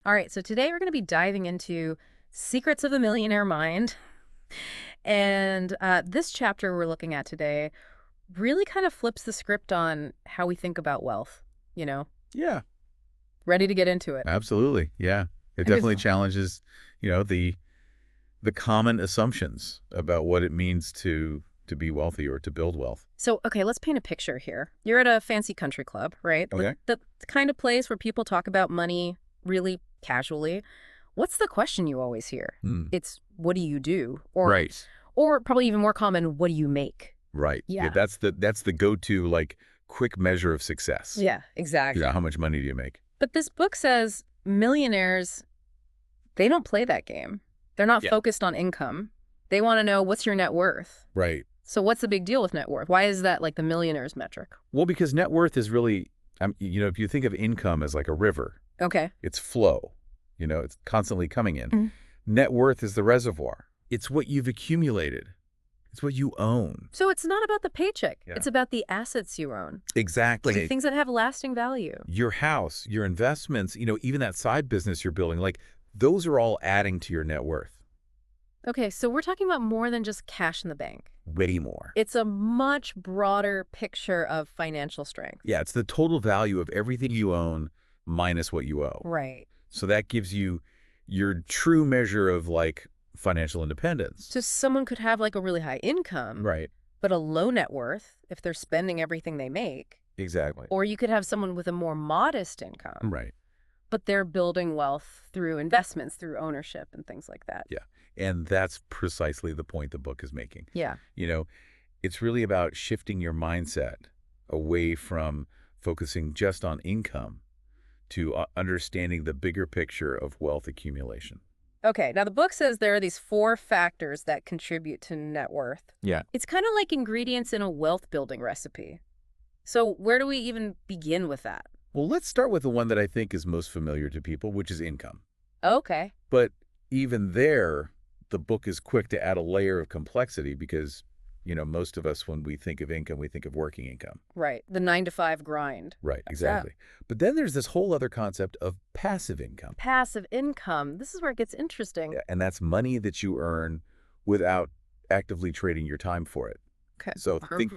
All right, so today we're going to be diving into Secrets of the Millionaire Mind. And this chapter we're looking at today really kind of flips the script on how we think about wealth, you know? Yeah, Ready to get into it. absolutely. Yeah. It I just, definitely challenges, the common assumptions about what it means to be wealthy or to build wealth. so, okay, let's paint a picture here. You're at a fancy country club, right? Okay. The kind of place where people talk about money really casually. What's the question you always hear? Hmm. It's, what do you do? Right. Or probably even more common, what do you make? Right. Yeah, Yeah. that's the go-to like quick measure of success. Yeah, exactly. How much money do you make? But this book says millionaires, they don't play that game. They're not Yeah. focused on income. They want to know, what's your net worth? Right. So what's the big deal with net worth? Why is that like the millionaire's metric? Well, because net worth is really, if you think of income as like a river, Okay. it's flow. It's constantly coming in. Mhm. Net worth is the reservoir. It's what you've accumulated. It's what you own. So it's not about the paycheck. Yeah. It's about the assets you own. Exactly. Like things that have lasting value. Your house, your investments, even that side business you're building, like those are all adding to your net worth. Okay, so we're talking about more than just cash in the bank. Way more. It's a much broader picture of financial strength. Yeah, it's the total value of everything you own minus what you owe. Right. So that gives you your true measure of like financial independence. So someone could have like a really high income, Right. but a low net worth if they're spending everything they make. Exactly. Or you could have someone with a more modest income, Right. but they're building wealth through investments, through ownership and things like that. Yeah. And that's precisely the point the book is making. Yeah. It's really about shifting your mindset away from focusing just on income to understanding the bigger picture of wealth accumulation. Okay, now the book says there are these 4 factors that contribute to net worth. Yeah. It's kind of like ingredients in a wealth building recipe. So where do we even begin with that? Well, let's start with the one that I think is most familiar to people, which is income. Okay. But even there, the book is quick to add a layer of complexity because, most of us, when we think of income, we think of working income. Right. The 9 to 5 grind. Right, exactly. But then there's this whole other concept of passive income. Passive income. This is where it gets interesting. Yeah, and that's money that you earn without actively trading your time for it. Okay. So think,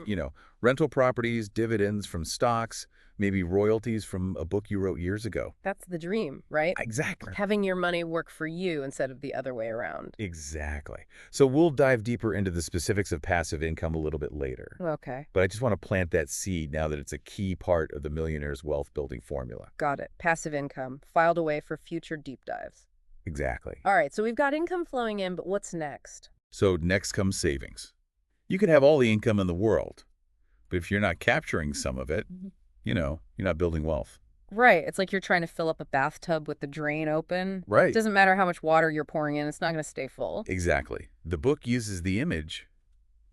rental properties, dividends from stocks, maybe royalties from a book you wrote years ago. That's the dream, right? Exactly. Having your money work for you instead of the other way around. Exactly. So we'll dive deeper into the specifics of passive income a little bit later. Okay. But I just want to plant that seed now that it's a key part of the millionaire's wealth building formula. Got it. Passive income, filed away for future deep dives. Exactly. All right, so we've got income flowing in, but what's next? So next comes savings. You can have all the income in the world, but if you're not capturing some of it, you're not building wealth. Right. It's like you're trying to fill up a bathtub with the drain open. Right. It doesn't matter how much water you're pouring in, it's not going to stay full. Exactly. The book uses the image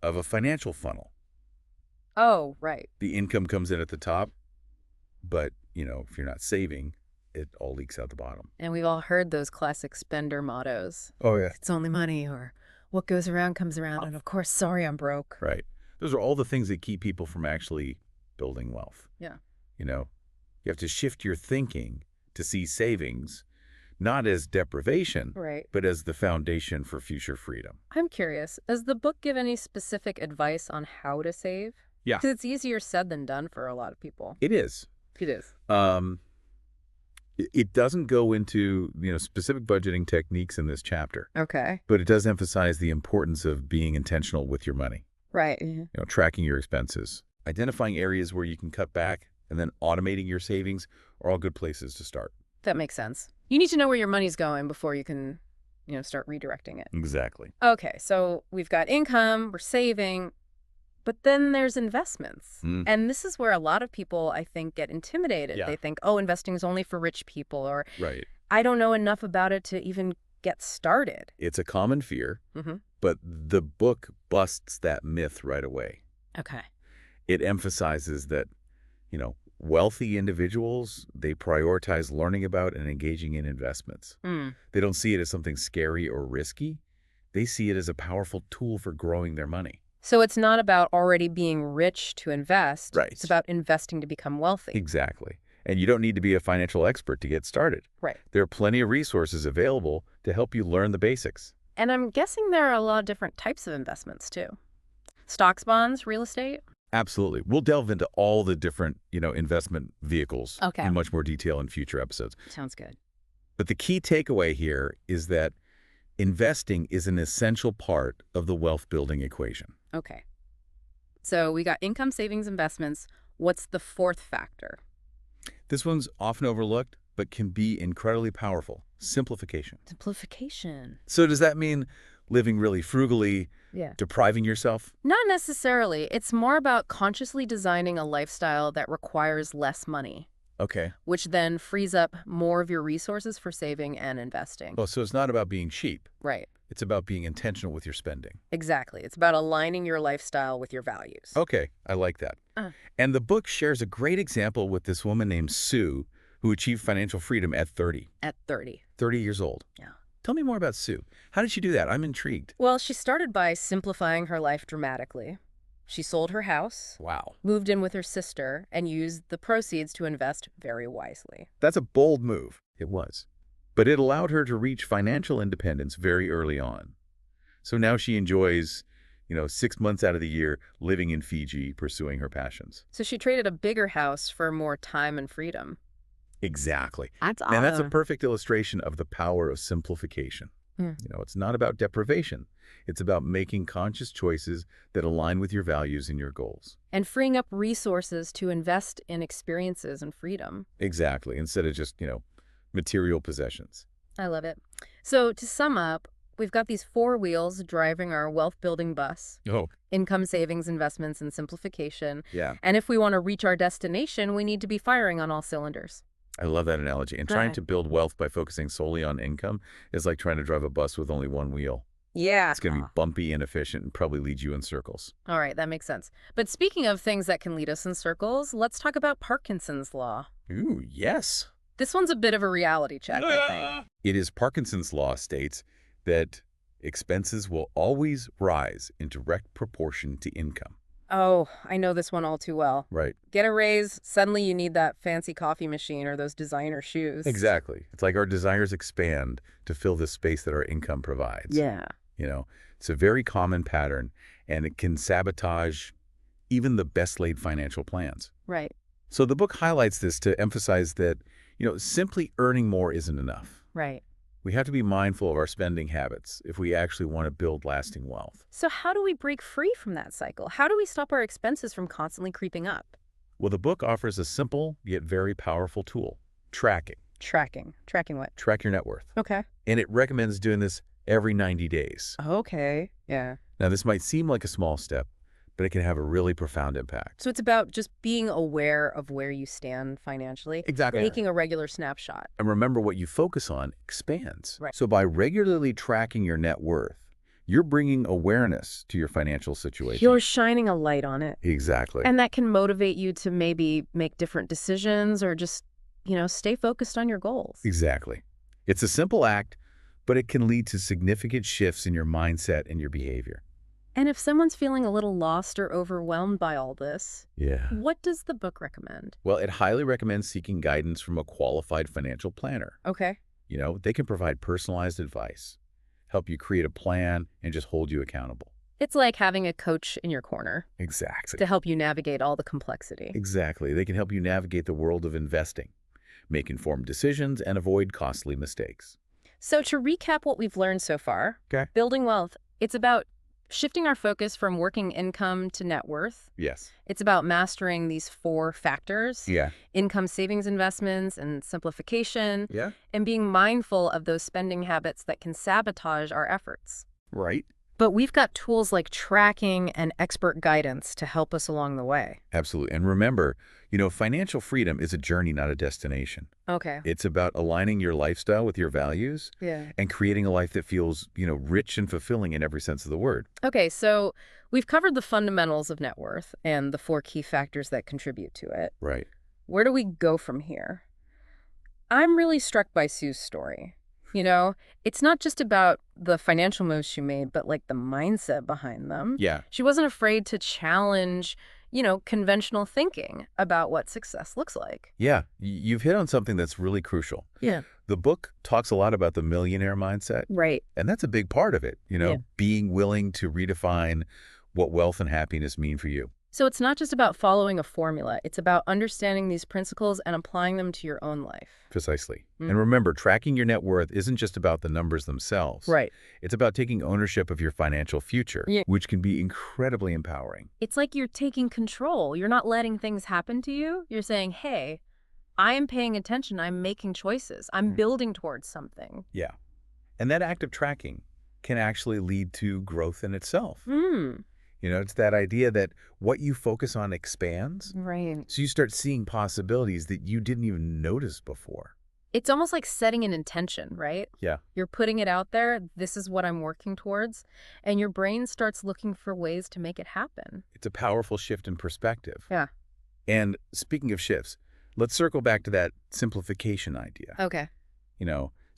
of a financial funnel. Oh, right. The income comes in at the top, but, if you're not saving, it all leaks out the bottom. And we've all heard those classic spender mottos. Oh, yeah. It's only money, or what goes around comes around. And of course, sorry, I'm broke. Right. Those are all the things that keep people from actually building wealth. Yeah. You have to shift your thinking to see savings not as deprivation, Right. but as the foundation for future freedom. I'm curious, does the book give any specific advice on how to save? Yeah. Because it's easier said than done for a lot of people. It is. It is. It doesn't go into, specific budgeting techniques in this chapter, Okay. but it does emphasize the importance of being intentional with your money, Right. tracking your expenses, identifying areas where you can cut back, and then automating your savings are all good places to start. That makes sense. You need to know where your money's going before you can, start redirecting it. Exactly. Okay, so we've got income, we're saving, but then there's investments. And this is where a lot of people, I think, get intimidated. Yeah. They think, oh, investing is only for rich people, or Right. I don't know enough about it to even get started. It's a common fear, Mm-hmm. but the book busts that myth right away. Okay. It emphasizes that, wealthy individuals, they prioritize learning about and engaging in investments. They don't see it as something scary or risky. They see it as a powerful tool for growing their money. So it's not about already being rich to invest. Right. It's about investing to become wealthy. Exactly. And you don't need to be a financial expert to get started. Right. There are plenty of resources available to help you learn the basics. And I'm guessing there are a lot of different types of investments, too. Stocks, bonds, real estate? Absolutely. We'll delve into all the different, investment vehicles Okay. in much more detail in future episodes. Sounds good. But the key takeaway here is that investing is an essential part of the wealth building equation. Okay. So we got income, savings, investments. What's the fourth factor? This one's often overlooked, but can be incredibly powerful. Simplification. Simplification. So does that mean living really frugally, Yeah. depriving yourself? Not necessarily. It's more about consciously designing a lifestyle that requires less money, Okay. which then frees up more of your resources for saving and investing. Well, so it's not about being cheap. Right. It's about being intentional with your spending. Exactly. It's about aligning your lifestyle with your values. Okay, I like that. And the book shares a great example with this woman named Sue, who achieved financial freedom at 30. At 30. 30 years old. Yeah. Tell me more about Sue. How did she do that? I'm intrigued. Well, she started by simplifying her life dramatically. She sold her house, Wow. moved in with her sister, and used the proceeds to invest very wisely. That's a bold move. It was. But it allowed her to reach financial independence very early on. So now she enjoys, 6 months out of the year living in Fiji, pursuing her passions. So she traded a bigger house for more time and freedom. Exactly. That's And that's a perfect illustration of the power of simplification. Hmm. It's not about deprivation. It's about making conscious choices that align with your values and your goals. And freeing up resources to invest in experiences and freedom. Exactly. Instead of just, material possessions. I love it. So to sum up, we've got these four wheels driving our wealth-building bus: Oh, income, savings, investments, and simplification. yeah. And if we want to reach our destination, we need to be firing on all cylinders. I love that analogy. And trying to build wealth by focusing solely on income is like trying to drive a bus with only one wheel. Yeah. It's going to be bumpy, inefficient, and probably lead you in circles. All right, that makes sense. But speaking of things that can lead us in circles, let's talk about Parkinson's law. Ooh, yes. This one's a bit of a reality check, I think. It is Parkinson's law states that expenses will always rise in direct proportion to income. Oh, I know this one all too well. Right. Get a raise, suddenly you need that fancy coffee machine or those designer shoes. Exactly. It's like our desires expand to fill the space that our income provides. Yeah. It's a very common pattern, and it can sabotage even the best laid financial plans. Right. So the book highlights this to emphasize that, simply earning more isn't enough. Right. We have to be mindful of our spending habits if we actually want to build lasting wealth. So how do we break free from that cycle? How do we stop our expenses from constantly creeping up? Well, the book offers a simple yet very powerful tool: tracking. Tracking. Tracking what? Track your net worth. Okay. And it recommends doing this every 90 days. Okay. Yeah. Now, this might seem like a small step, but it can have a really profound impact. So it's about just being aware of where you stand financially. Exactly. Taking a regular snapshot. And remember, what you focus on expands. Right. So by regularly tracking your net worth, you're bringing awareness to your financial situation. You're shining a light on it. Exactly. And that can motivate you to maybe make different decisions or just, stay focused on your goals. Exactly. It's a simple act, but it can lead to significant shifts in your mindset and your behavior. And if someone's feeling a little lost or overwhelmed by all this, Yeah. what does the book recommend? Well, it highly recommends seeking guidance from a qualified financial planner. Okay. They can provide personalized advice, help you create a plan, and just hold you accountable. It's like having a coach in your corner Exactly. to help you navigate all the complexity. Exactly. They can help you navigate the world of investing, make informed decisions, and avoid costly mistakes. So to recap what we've learned so far, Okay. building wealth, it's about shifting our focus from working income to net worth. Yes. It's about mastering these four factors: Yeah. income, savings, investments, and simplification, Yeah. and being mindful of those spending habits that can sabotage our efforts. Right. But we've got tools like tracking and expert guidance to help us along the way. Absolutely. And remember, financial freedom is a journey, not a destination. Okay. It's about aligning your lifestyle with your values Yeah. and creating a life that feels, rich and fulfilling in every sense of the word. Okay, so we've covered the fundamentals of net worth and the four key factors that contribute to it. Right. Where do we go from here? I'm really struck by Sue's story. It's not just about the financial moves she made, but like the mindset behind them. Yeah. She wasn't afraid to challenge, conventional thinking about what success looks like. Yeah, you've hit on something that's really crucial. Yeah. The book talks a lot about the millionaire mindset, Right. and that's a big part of it, Yeah. being willing to redefine what wealth and happiness mean for you. So it's not just about following a formula. It's about understanding these principles and applying them to your own life. Precisely. Mm. And remember, tracking your net worth isn't just about the numbers themselves. Right. It's about taking ownership of your financial future, Yeah. which can be incredibly empowering. It's like you're taking control. You're not letting things happen to you. You're saying, hey, I am paying attention. I'm making choices. I'm building towards something. Yeah. And that act of tracking can actually lead to growth in itself. Hmm. It's that idea that what you focus on expands. Right. So you start seeing possibilities that you didn't even notice before. It's almost like setting an intention, right? Yeah. You're putting it out there. This is what I'm working towards. And your brain starts looking for ways to make it happen. It's a powerful shift in perspective. Yeah. And speaking of shifts, let's circle back to that simplification idea. Okay.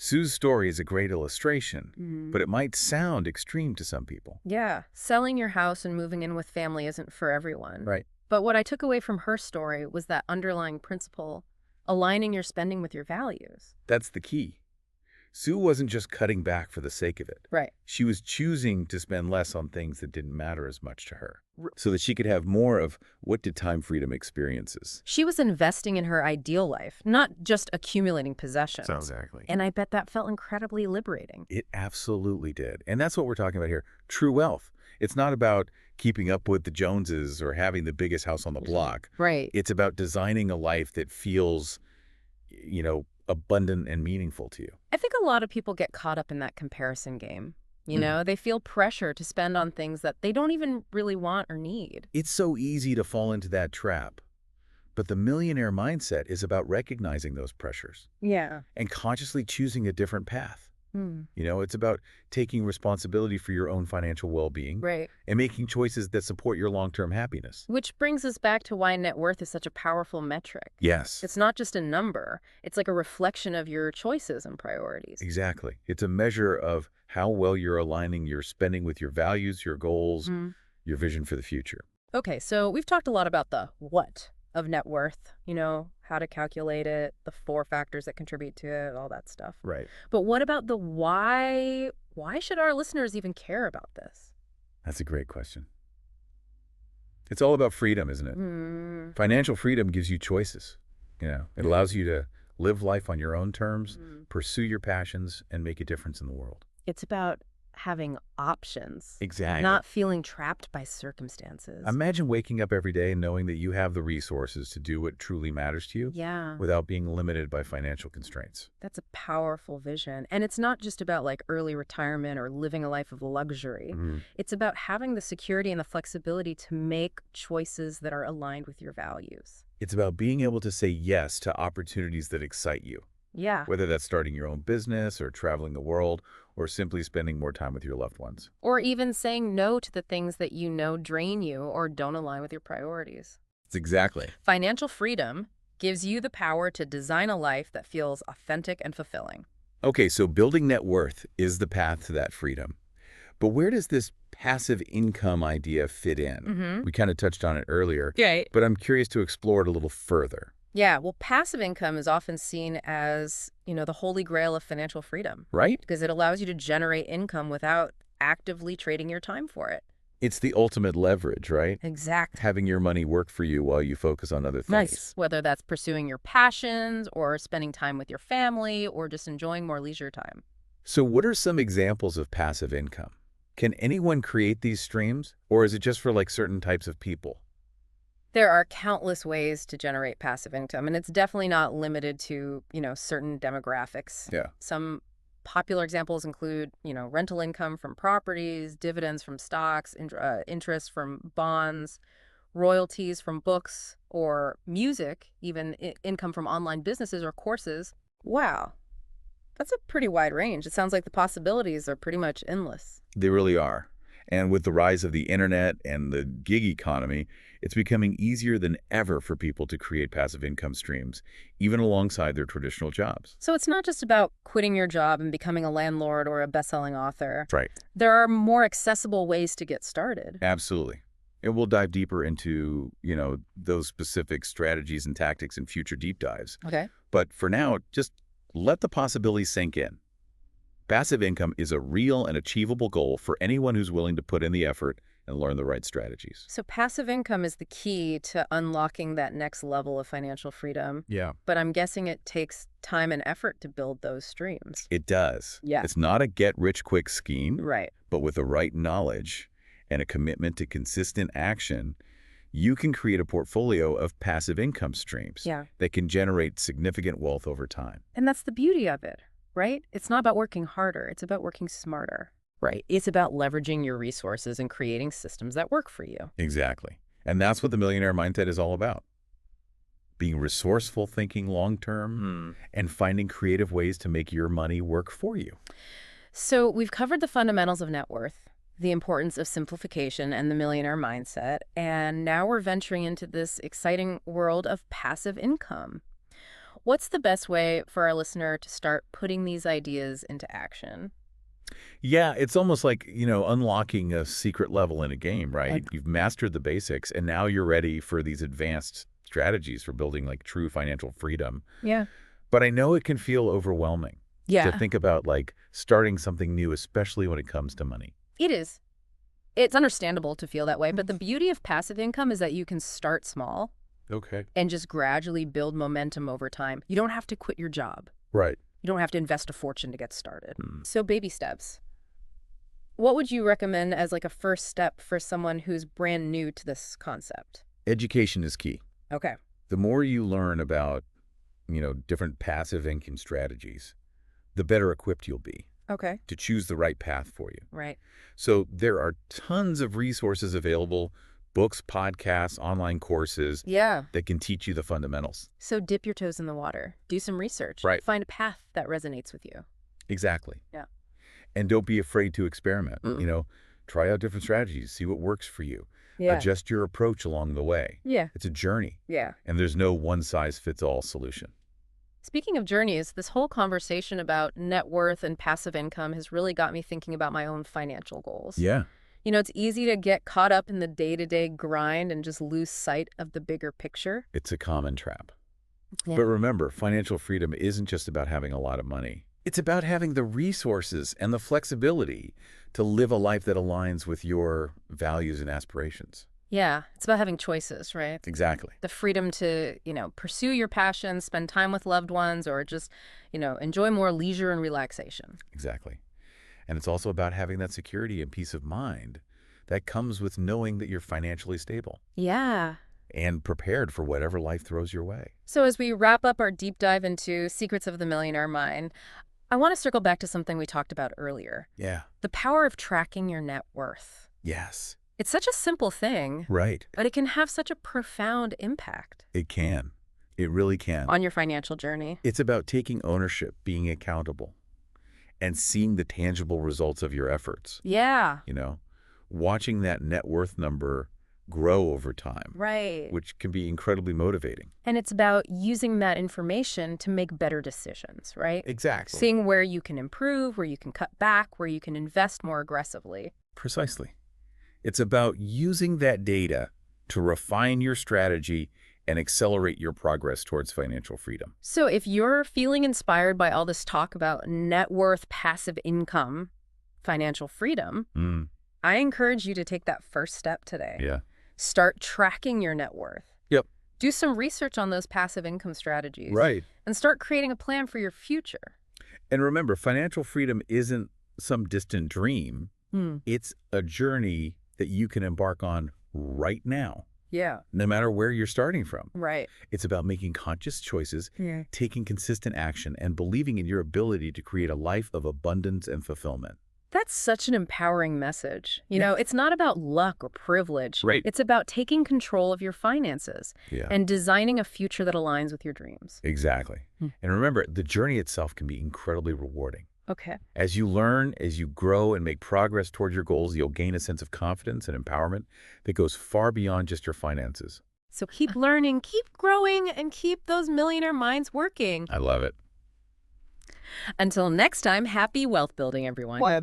Sue's story is a great illustration, but it might sound extreme to some people. Yeah. Selling your house and moving in with family isn't for everyone. Right. But what I took away from her story was that underlying principle, aligning your spending with your values. That's the key. Sue wasn't just cutting back for the sake of it. Right. She was choosing to spend less on things that didn't matter as much to her, so that she could have more of what did time freedom experiences. She was investing in her ideal life, not just accumulating possessions. Exactly. And I bet that felt incredibly liberating. It absolutely did. And that's what we're talking about here. True wealth. It's not about keeping up with the Joneses or having the biggest house on the block. Right. It's about designing a life that feels, abundant and meaningful to you. I think a lot of people get caught up in that comparison game. They feel pressure to spend on things that they don't even really want or need. It's so easy to fall into that trap. But the millionaire mindset is about recognizing those pressures Yeah. and consciously choosing a different path. Hmm. It's about taking responsibility for your own financial well-being Right. and making choices that support your long-term happiness. Which brings us back to why net worth is such a powerful metric. Yes, It's not just a number. It's like a reflection of your choices and priorities. exactly. It's a measure of how well you're aligning your spending with your values, your goals, your vision for the future. Okay, so we've talked a lot about the what of net worth, how to calculate it, the 4 factors that contribute to it, all that stuff. Right. But what about the why? Why should our listeners even care about this? That's a great question. It's all about freedom, isn't it? Financial freedom gives you choices. It allows you to live life on your own terms, pursue your passions, and make a difference in the world. It's about having options. Exactly. Not feeling trapped by circumstances. Imagine waking up every day and knowing that you have the resources to do what truly matters to you Yeah. without being limited by financial constraints. That's a powerful vision. And it's not just about like early retirement or living a life of luxury. It's about having the security and the flexibility to make choices that are aligned with your values. It's about being able to say yes to opportunities that excite you, Yeah. whether that's starting your own business or traveling the world or simply spending more time with your loved ones. Or even saying no to the things that drain you or don't align with your priorities. It's exactly. Financial freedom gives you the power to design a life that feels authentic and fulfilling. Okay, so building net worth is the path to that freedom. But where does this passive income idea fit in? We kind of touched on it earlier, Right. but I'm curious to explore it a little further. Yeah, well, passive income is often seen as, the holy grail of financial freedom. Right? Because it allows you to generate income without actively trading your time for it. It's the ultimate leverage, right? Exactly. Having your money work for you while you focus on other things. Nice. Whether that's pursuing your passions or spending time with your family or just enjoying more leisure time. So what are some examples of passive income? Can anyone create these streams, or is it just for certain types of people? There are countless ways to generate passive income, and it's definitely not limited to, certain demographics. Yeah. Some popular examples include, rental income from properties, dividends from stocks, interest from bonds, royalties from books or music, even income from online businesses or courses. Wow. That's a pretty wide range. It sounds like the possibilities are pretty much endless. They really are. And with the rise of the internet and the gig economy, it's becoming easier than ever for people to create passive income streams, even alongside their traditional jobs. So it's not just about quitting your job and becoming a landlord or a best-selling author. Right. There are more accessible ways to get started. Absolutely. And we'll dive deeper into, those specific strategies and tactics in future deep dives. Okay. But for now, just let the possibilities sink in. Passive income is a real and achievable goal for anyone who's willing to put in the effort and learn the right strategies. So passive income is the key to unlocking that next level of financial freedom. Yeah. But I'm guessing it takes time and effort to build those streams. It does. Yeah. It's not a get-rich-quick scheme, Right. but with the right knowledge and a commitment to consistent action, you can create a portfolio of passive income streams Yeah. that can generate significant wealth over time. And that's the beauty of it, right? It's not about working harder. It's about working smarter. Right. It's about leveraging your resources and creating systems that work for you. Exactly. And that's what the Millionaire Mindset is all about. Being resourceful, thinking long-term, and finding creative ways to make your money work for you. So we've covered the fundamentals of net worth, the importance of simplification, and the millionaire mindset. And now we're venturing into this exciting world of passive income. What's the best way for our listener to start putting these ideas into action? Yeah, it's almost like, unlocking a secret level in a game, right? Ag- You've mastered the basics, and now you're ready for these advanced strategies for building like true financial freedom. Yeah. But I know it can feel overwhelming to Yeah, think about like starting something new, especially when it comes to money. it is. It's understandable to feel that way, but the beauty of passive income is that you can start small Okay. and just gradually build momentum over time. You don't have to quit your job. Right. You don't have to invest a fortune to get started. Hmm. So baby steps. What would you recommend as like a first step for someone who's brand new to this concept? Education is key. Okay. The more you learn about, different passive income strategies, the better equipped you'll be Okay. to choose the right path for you. Right. So there are tons of resources available, books, podcasts, online courses Yeah. that can teach you the fundamentals. So dip your toes in the water. Do some research. Right. Find a path that resonates with you. Exactly. Yeah. And don't be afraid to experiment. Mm. Try out different strategies, see what works for you. Yeah. Adjust your approach along the way. Yeah. It's a journey, Yeah. and there's no one-size-fits-all solution. Speaking of journeys, this whole conversation about net worth and passive income has really got me thinking about my own financial goals. Yeah. It's easy to get caught up in the day-to-day grind and just lose sight of the bigger picture. It's a common trap. Yeah. But remember, financial freedom isn't just about having a lot of money. It's about having the resources and the flexibility to live a life that aligns with your values and aspirations. Yeah, it's about having choices, right? Exactly. The freedom to, pursue your passions, spend time with loved ones, or just, enjoy more leisure and relaxation. Exactly. And it's also about having that security and peace of mind that comes with knowing that you're financially stable Yeah. and prepared for whatever life throws your way. So as we wrap up our deep dive into Secrets of the Millionaire Mind, I want to circle back to something we talked about earlier. Yeah. The power of tracking your net worth. Yes. It's such a simple thing, Right. but it can have such a profound impact It can. It really can. on your financial journey. It's about taking ownership, being accountable, and seeing the tangible results of your efforts. Yeah. Watching that net worth number grow over time, Right. which can be incredibly motivating. And it's about using that information to make better decisions, right? Exactly. Seeing where you can improve, where you can cut back, where you can invest more aggressively. Precisely. It's about using that data to refine your strategy and accelerate your progress towards financial freedom. So if you're feeling inspired by all this talk about net worth, passive income, financial freedom, I encourage you to take that first step today. Yeah. Start tracking your net worth. Yep. Do some research on those passive income strategies. Right. And start creating a plan for your future. And remember, financial freedom isn't some distant dream. It's a journey that you can embark on right now, Yeah. no matter where you're starting from. Right. It's about making conscious choices, Yeah. taking consistent action, and believing in your ability to create a life of abundance and fulfillment. That's such an empowering message. It's not about luck or privilege. Right. It's about taking control of your finances Yeah. and designing a future that aligns with your dreams. Exactly. And remember, the journey itself can be incredibly rewarding. Okay. As you learn, as you grow and make progress towards your goals, you'll gain a sense of confidence and empowerment that goes far beyond just your finances. So keep learning, keep growing, and keep those millionaire minds working. I love it. Until next time, happy wealth building, everyone. Well,